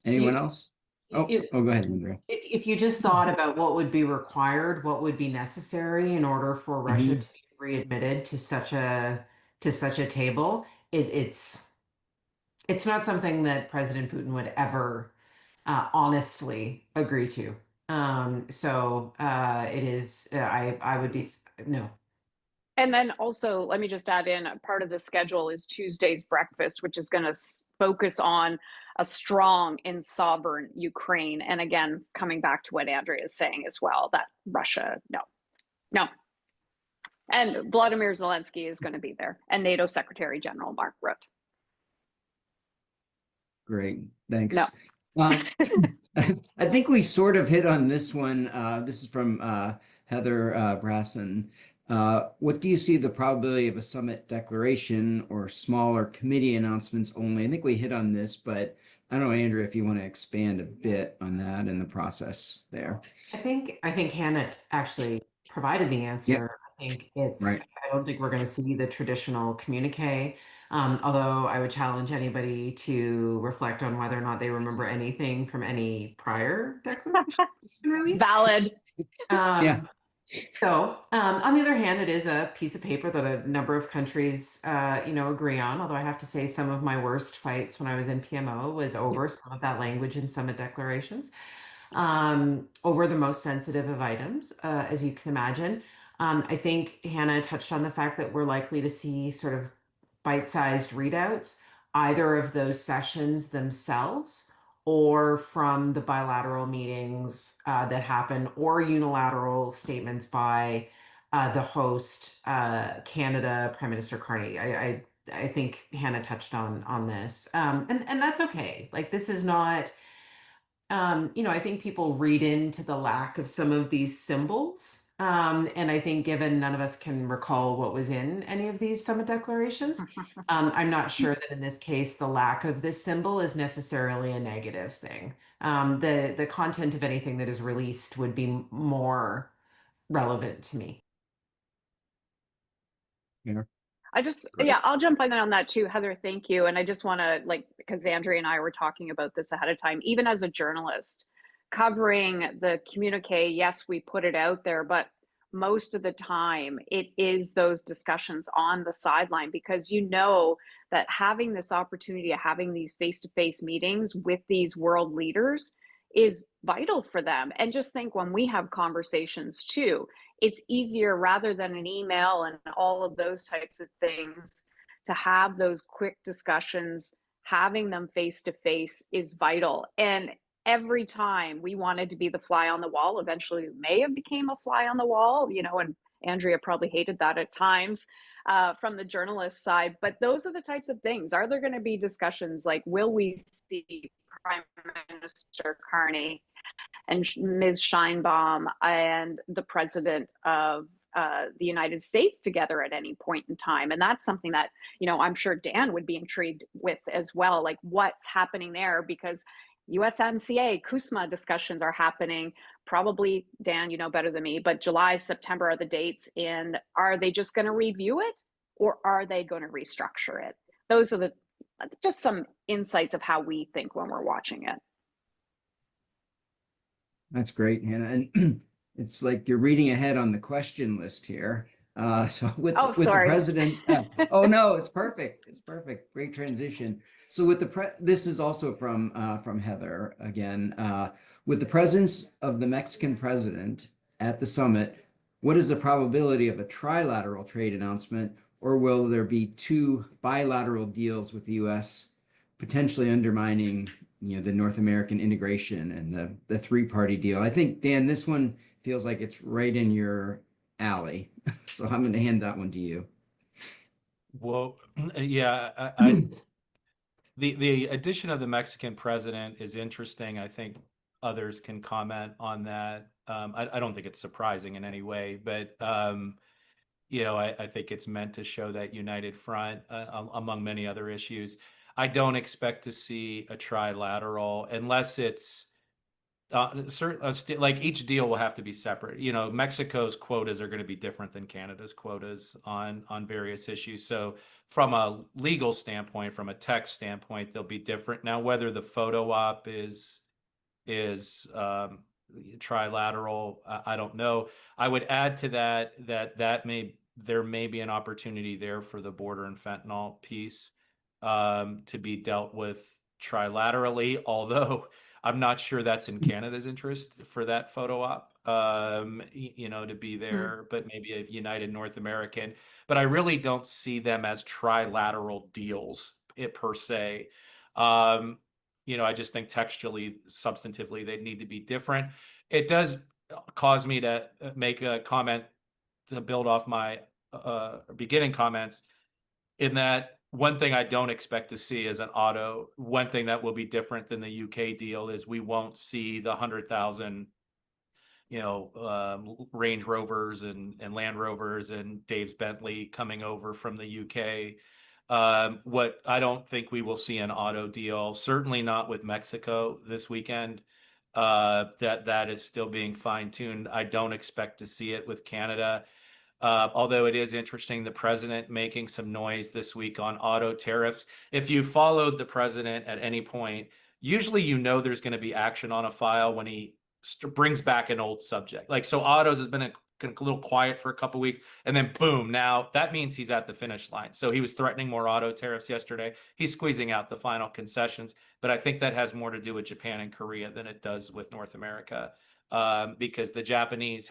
Speaker 1: Anyone else? Go ahead, Andrea.
Speaker 3: If you just thought about what would be required, what would be necessary in order for Russia to be readmitted to such a table, it's not something that President Putin would ever honestly agree to. It is. I would be no.
Speaker 4: And then also, let me just add in, a part of the schedule is Tuesday's breakfast, which is going to focus on a strong and sovereign Ukraine. And again, coming back to what Andrea is saying as well, that Russia, no. And Vladimir Zelensky is going to be there, and NATO Secretary General Mark Rutte.
Speaker 1: Great, thanks.
Speaker 4: No.
Speaker 1: I think we sort of hit on this one. This is from Heather Brasson. What do you see the probability of a summit declaration or smaller committee announcements only? I think we hit on this, but I don't know, Andrea, if you want to expand a bit on that and the process there.
Speaker 3: I think Hannah actually provided the
Speaker 1: Yep,
Speaker 3: answer. I think it's,
Speaker 1: right.
Speaker 3: I don't think we're going to see the traditional communique. Although I would challenge anybody to reflect on whether or not they remember anything from any prior declaration release.
Speaker 4: Valid.
Speaker 1: Yeah.
Speaker 3: On the other hand, it is a piece of paper that a number of countries, agree on. Although I have to say, some of my worst fights when I was in PMO was over some of that language in summit declarations, over the most sensitive of items, as you can imagine. I think Hannah touched on the fact that we're likely to see sort of bite-sized readouts, either of those sessions themselves or from the bilateral meetings that happen, or unilateral statements by the host, Canada, Prime Minister Carney. I think Hannah touched on this, and that's okay. Like, this is not. I think people read into the lack of some of these symbols. And I think, given none of us can recall what was in any of these summit declarations, I'm not sure that in this case, the lack of this symbol is necessarily a negative thing. The content of anything that is released would be more relevant to me.
Speaker 1: Yeah.
Speaker 4: I'll jump on that too, Heather. Thank you. And I just want to, like, because Andrea and I were talking about this ahead of time, even as a journalist covering the communique, yes, we put it out there, but most of the time it is those discussions on the sideline, because that having this opportunity of having these face-to-face meetings with these world leaders is vital for them. And just think, when we have conversations too, it's easier, rather than an email and all of those types of things, to have those quick discussions. Having them face to face is vital. And every time we wanted to be the fly on the wall, eventually we may have became a fly on the wall, and Andrea probably hated that at times, from the journalist side. But those are the types of things. Are there going to be discussions like, will we see Prime Minister Carney and Ms. Scheinbaum and the president of the United States together at any point in time? And that's something that, I'm sure Dan would be intrigued with as well, like what's happening there, because USMCA, CUSMA discussions are happening. Probably, Dan, you know better than me, but July, September are the dates. And are they just going to review it, or are they going to restructure it? Those are just some insights of how we think when we're watching it.
Speaker 1: That's great, Hannah. And it's like you're reading ahead on the question list here. So with the president, oh no, it's perfect. It's perfect. Great transition. So with this is also from Heather again. With the presence of the Mexican president at the summit, what is the probability of a trilateral trade announcement, or will there be two bilateral deals with the U.S. potentially undermining the North American integration and the three-party deal? I think, Dan, this one feels like it's right in your alley. So I'm going to hand that one to you.
Speaker 2: Well, yeah, the addition of the Mexican president is interesting. I think others can comment on that. I don't think it's surprising in any way, but I think it's meant to show that united front among many other issues. I don't expect to see a trilateral unless it's like each deal will have to be separate. Mexico's quotas are going to be different than Canada's quotas on various issues. So from a legal standpoint, from a text standpoint, they'll be different. Now, whether the photo op is trilateral, I don't know. I would add to that there may be an opportunity there for the border and fentanyl piece to be dealt with trilaterally, although I'm not sure that's in Canada's interest for that photo op, to be there, but maybe a United North American. But I really don't see them as trilateral deals per se. I just think textually, substantively, they need to be different. It does cause me to make a comment to build off my beginning comments, in that one thing I don't expect to see is one thing that will be different than the UK deal is we won't see the 100,000 Range Rovers and Land Rovers and Dave's Bentley coming over from the UK. What I don't think we will see an auto deal, certainly not with Mexico this weekend. That is still being fine-tuned. I don't expect to see it with Canada. Although it is interesting, the president making some noise this week on auto tariffs. If you followed the president at any point, usually there's going to be action on a file when he brings back an old subject. Like, so autos has been a little quiet for a couple weeks, and then boom, now that means he's at the finish line. So he was threatening more auto tariffs yesterday. He's squeezing out the final concessions, but I think that has more to do with Japan and Korea than it does with North America. Because the Japanese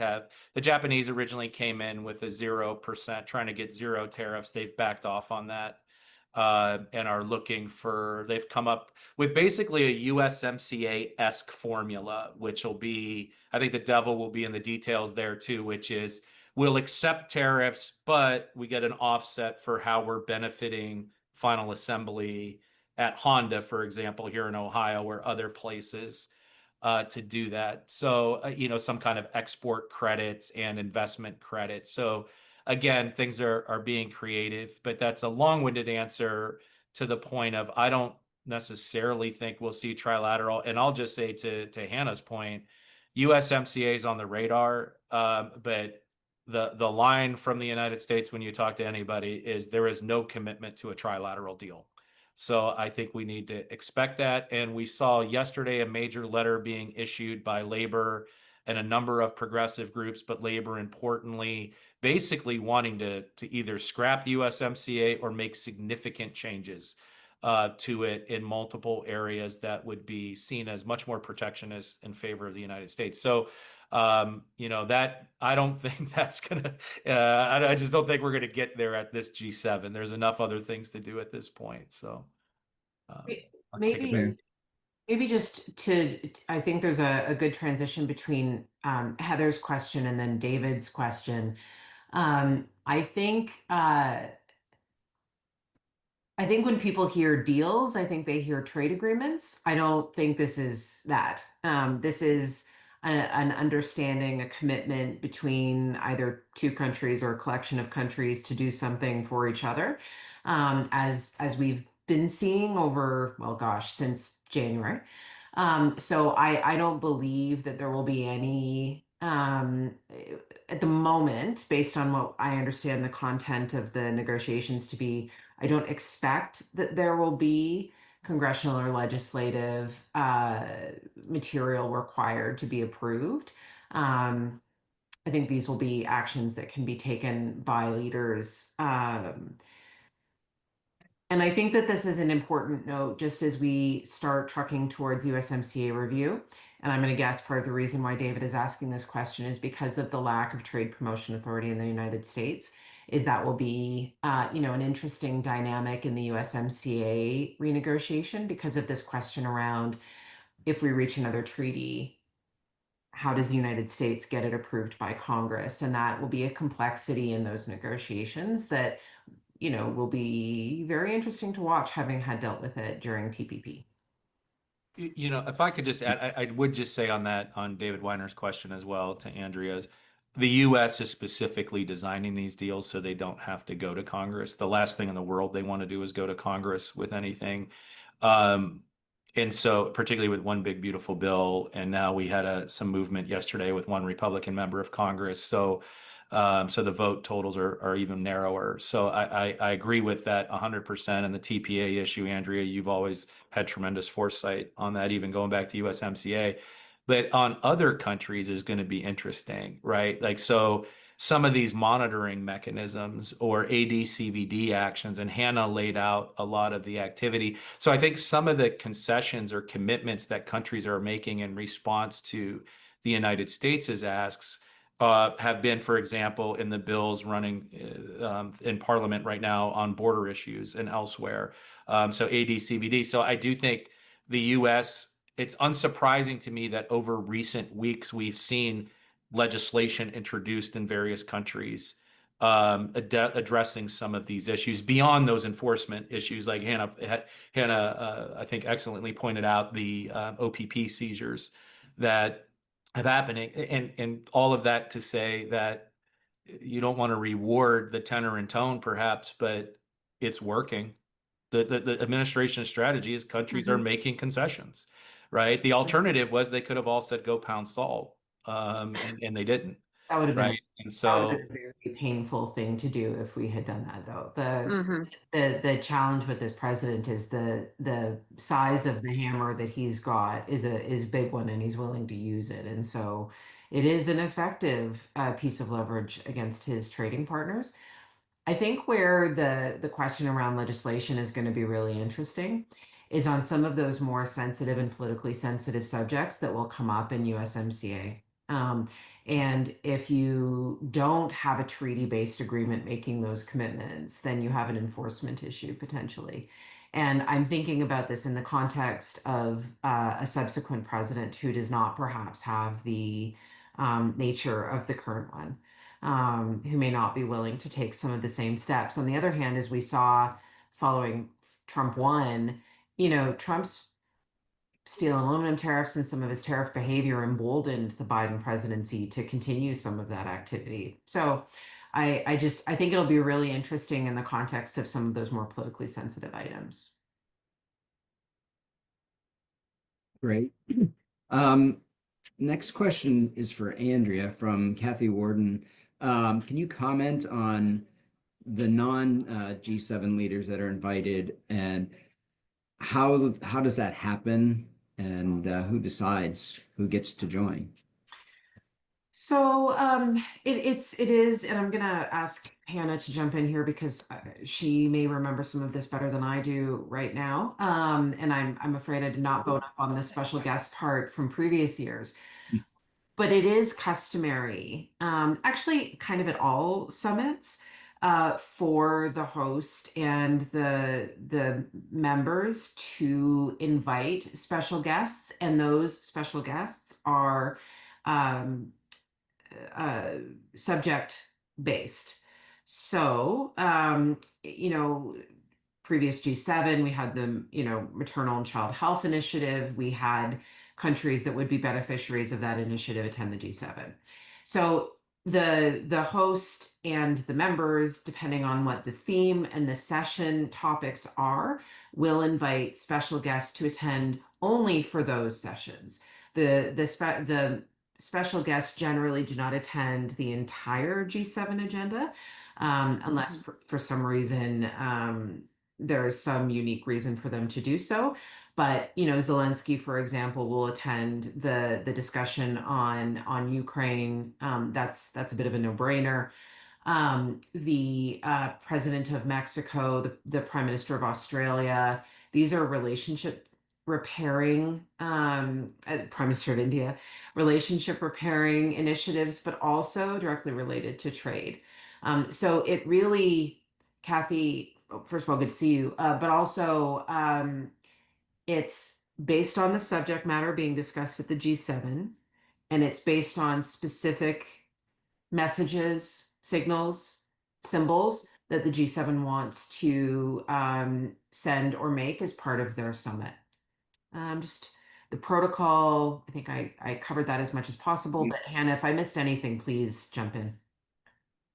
Speaker 2: originally came in with a 0%, trying to get zero tariffs. They've backed off on that, and they've come up with basically a USMCA-esque formula, which will be, I think the devil will be in the details there too, which is we'll accept tariffs, but we get an offset for how we're benefiting final assembly at Honda, for example, here in Ohio or other places. To do that. So, some kind of export credits and investment credits. So again, things are being creative, but that's a long-winded answer to the point of I don't necessarily think we'll see trilateral. And I'll just say to Hannah's point, USMCA is on the radar, but the line from the United States when you talk to anybody is there is no commitment to a trilateral deal. So I think we need to expect that. And we saw yesterday a major letter being issued by labor and a number of progressive groups, but labor importantly, basically wanting to either scrap USMCA or make significant changes to it in multiple areas that would be seen as much more protectionist in favor of the United States. So, that I don't think that's gonna. I just don't think we're gonna get there at this G7. There's enough other things to do at this point. So, I'll kick it back.
Speaker 3: Maybe I think there's a good transition between Heather's question and then David's question. I think when people hear deals, I think they hear trade agreements. I don't think this is that. This is an understanding, a commitment between either two countries or a collection of countries to do something for each other, as we've been seeing over, well, gosh, since January. So I don't believe that there will be any at the moment, based on what I understand the content of the negotiations to be. I don't expect that there will be congressional or legislative material required to be approved. I think these will be actions that can be taken by leaders. And I think that this is an important note just as we start trucking towards USMCA review. And I'm going to guess part of the reason why David is asking this question is because of the lack of trade promotion authority in the United States. Is that will be, an interesting dynamic in the USMCA renegotiation because of this question around if we reach another treaty, how does the United States get it approved by Congress? And that will be a complexity in those negotiations that will be very interesting to watch, having had dealt with it during TPP.
Speaker 2: If I could just add, I would just say on David Weiner's question as well to Andrea's, the U.S. is specifically designing these deals so they don't have to go to Congress. The last thing in the world they want to do is go to Congress with anything. And so particularly with one big beautiful bill, and now we had some movement yesterday with one Republican member of Congress. So the vote totals are even narrower. So I agree with that 100%. And the TPA issue, Andrea, you've always had tremendous foresight on that, even going back to USMCA. But on other countries is going to be interesting, right? Like, so some of these monitoring mechanisms or AD/CVD actions, and Hannah laid out a lot of the activity. So I think some of the concessions or commitments that countries are making in response to the United States' asks have been, for example, in the bills running in Parliament right now on border issues and elsewhere. So AD/CVD. So I do think the U.S., it's unsurprising to me that over recent weeks we've seen legislation introduced in various countries addressing some of these issues beyond those enforcement issues, like Hannah, I think excellently pointed out the OPP seizures that of happening. And all of that to say that you don't want to reward the tenor and tone, perhaps, but it's working. The administration's strategy is countries are making concessions, right? The alternative was they could have all said go pound salt, and they didn't,
Speaker 3: That would have been
Speaker 2: right? And
Speaker 3: that would have
Speaker 2: so,
Speaker 3: been a very painful thing to do if we had done that, though.
Speaker 4: Hmm.
Speaker 3: The challenge with this president is the size of the hammer that he's got is a big one, and he's willing to use it. And so it is an effective piece of leverage against his trading partners. I think where the question around legislation is going to be really interesting is on some of those more sensitive and politically sensitive subjects that will come up in USMCA. And if you don't have a treaty-based agreement making those commitments, then you have an enforcement issue potentially. And I'm thinking about this in the context of a subsequent president who does not perhaps have the nature of the current one, who may not be willing to take some of the same steps. On the other hand, as we saw following Trump won, Trump's steel and aluminum tariffs and some of his tariff behavior emboldened the Biden presidency to continue some of that activity. So I think it'll be really interesting in the context of some of those more politically sensitive items.
Speaker 1: Great. Next question is for Andrea from Kathy Warden. Can you comment on the non G7 leaders that are invited, and how does that happen, and who decides who gets to join?
Speaker 3: So it is, and I'm gonna ask Hannah to jump in here because she may remember some of this better than I do right now. And I'm afraid I did not vote up on the special guest part from previous years. But it is customary, actually, kind of at all summits, for the host and the members to invite special guests, and those special guests are um, uh, subject based. So, previous G7, we had the, maternal and child health initiative. We had countries that would be beneficiaries of that initiative attend the G7. So the host and the members, depending on what the theme and the session topics are, will invite special guests to attend only for those sessions. The special guests generally do not attend the entire G7 agenda, unless for some reason there is some unique reason for them to do so. But Zelensky, for example, will attend the discussion on Ukraine. That's a bit of a no-brainer. The president of Mexico, the prime minister of Australia, these are relationship repairing, prime minister of India, relationship repairing initiatives, but also directly related to trade. So it really, Kathy, first of all, good to see you, but also it's based on the subject matter being discussed at the G7, and it's based on specific messages, signals, symbols that the G7 wants to send or make as part of their summit. Just the protocol, I think I covered that as much as possible, but Hannah, if I missed anything, please jump in.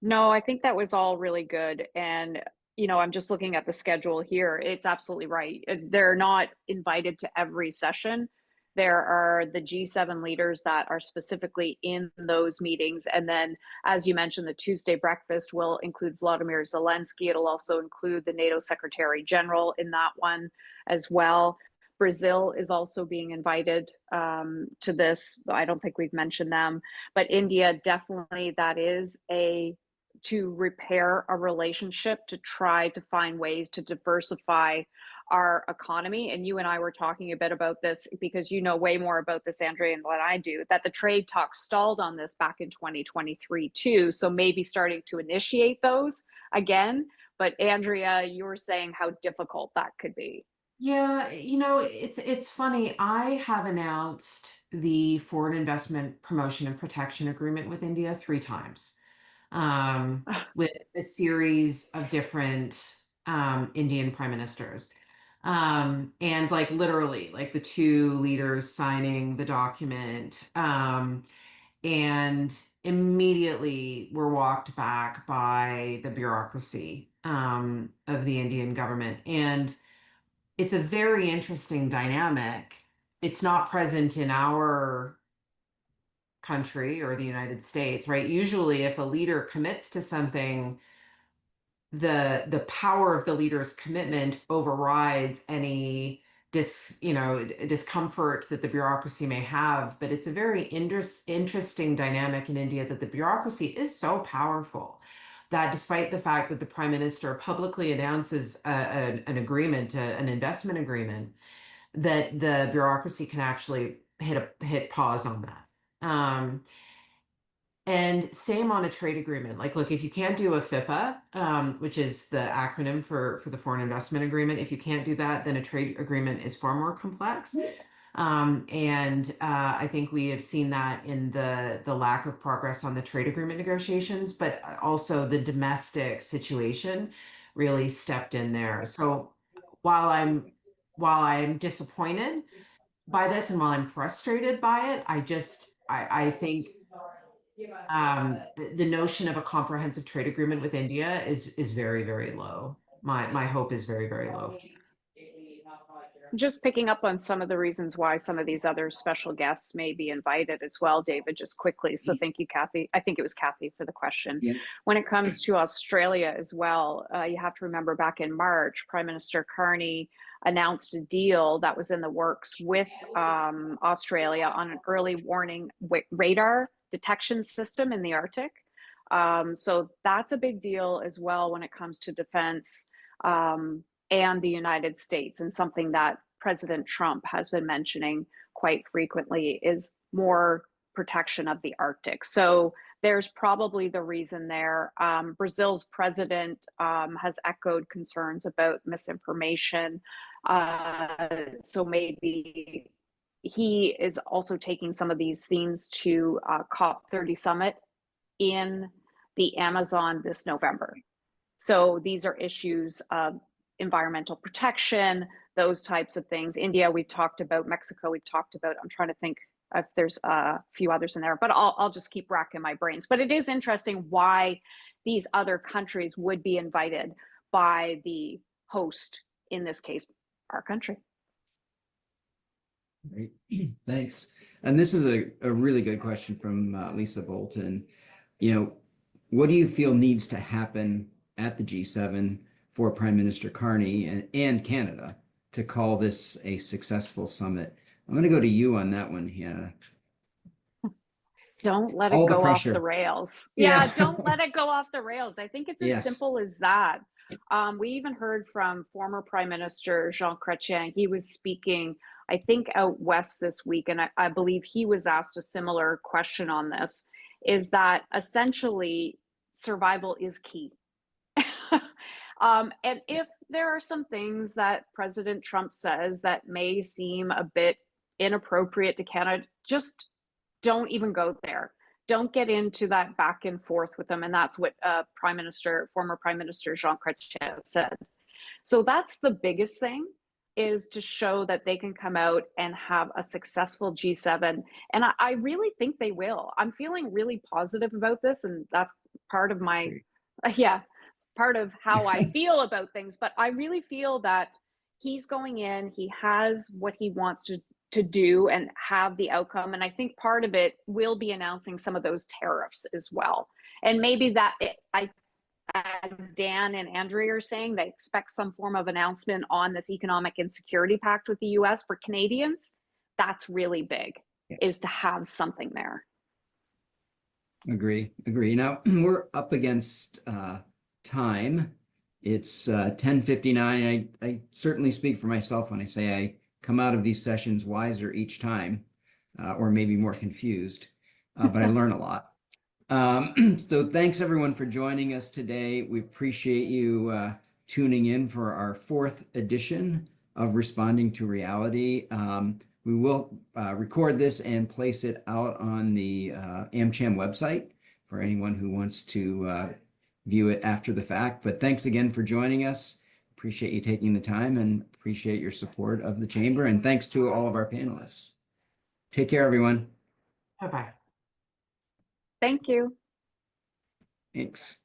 Speaker 4: No, I think that was all really good. And, I'm just looking at the schedule here. It's absolutely right. They're not invited to every session. There are the G7 leaders that are specifically in those meetings. And then, as you mentioned, the Tuesday breakfast will include Vladimir Zelensky. It'll also include the NATO Secretary General in that one as well. Brazil is also being invited to this. I don't think we've mentioned them, but India, definitely, that is to repair a relationship, to try to find ways to diversify our economy. And you and I were talking a bit about this because you know way more about this, Andrea, than I do, that the trade talks stalled on this back in 2023 too. So maybe starting to initiate those again. But Andrea, you were saying how difficult that could be.
Speaker 3: Yeah, it's funny. I have announced the Foreign Investment Promotion and Protection Agreement with India 3 times, with a series of different Indian prime ministers. And like literally, like the two leaders signing the document, and immediately were walked back by the bureaucracy of the Indian government. And it's a very interesting dynamic. It's not present in our country or the United States, right? Usually, if a leader commits to something, the power of the leader's commitment overrides any discomfort that the bureaucracy may have. But it's a very interesting dynamic in India that the bureaucracy is so powerful that despite the fact that the prime minister publicly announces an agreement, an investment agreement, that the bureaucracy can actually hit pause on that. And same on a trade agreement. Like, look, if you can't do a FIPA, which is the acronym for the Foreign Investment Agreement, if you can't do that, then a trade agreement is far more complex. And I think we have seen that in the lack of progress on the trade agreement negotiations, but also the domestic situation really stepped in there. So while I'm disappointed by this and while I'm frustrated by it, I think the notion of a comprehensive trade agreement with India is very, very low. My hope is very, very low.
Speaker 4: Just picking up on some of the reasons why some of these other special guests may be invited as well, David, just quickly. So thank you, Kathy. I think it was Kathy for the question.
Speaker 1: Yeah.
Speaker 4: When it comes to Australia as well, you have to remember back in March, Prime Minister Carney announced a deal that was in the works with Australia on an early warning radar detection system in the Arctic. So that's a big deal as well when it comes to defense. And the United States, and something that President Trump has been mentioning quite frequently is more protection of the Arctic. So there's probably the reason there. Brazil's president has echoed concerns about misinformation. So maybe he is also taking some of these themes to COP30 summit in the Amazon this November. So these are issues of environmental protection, those types of things. India, we've talked about. Mexico, we've talked about. I'm trying to think if there's a few others in there, but I'll just keep racking my brains. But it is interesting why these other countries would be invited by the host, in this case, our country.
Speaker 1: Great. Thanks. And this is a really good question from Lisa Bolton. What do you feel needs to happen at the G7 for Prime Minister Carney and Canada to call this a successful summit? I'm going to go to you on that one, Hannah.
Speaker 4: Don't let it go off the rails.
Speaker 1: Yeah.
Speaker 4: Don't let it go off the rails. I think it's as simple as that. We even heard from former Prime Minister Jean Chrétien. He was speaking, I think, out west this week, and I believe he was asked a similar question on this, is that essentially survival is key. And if there are some things that President Trump says that may seem a bit inappropriate to Canada, just don't even go there. Don't get into that back and forth with them. And that's what former Prime Minister Jean Chrétien said. So that's the biggest thing, is to show that they can come out and have a successful G7. And I really think they will. I'm feeling really positive about this. And that's part of my, part of how I feel about things. But I really feel that he's going in, he has what he wants to do and have the outcome. And I think part of it will be announcing some of those tariffs as well. And maybe as Dan and Andrea are saying, they expect some form of announcement on this economic and security pact with the US for Canadians. That's really big, is to have something there.
Speaker 1: Agree. Now, we're up against time. It's 10:59. I certainly speak for myself when I say I come out of these sessions wiser each time, or maybe more confused, but I learn a lot. So thanks everyone for joining us today. We appreciate you tuning in for our 4th edition of Responding to Reality. We will record this and place it out on the AmCham website for anyone who wants to view it after the fact. But thanks again for joining us. Appreciate you taking the time, and appreciate your support of the chamber, and thanks to all of our panelists. Take care, everyone.
Speaker 3: Bye-bye.
Speaker 4: Thank you.
Speaker 1: Thanks.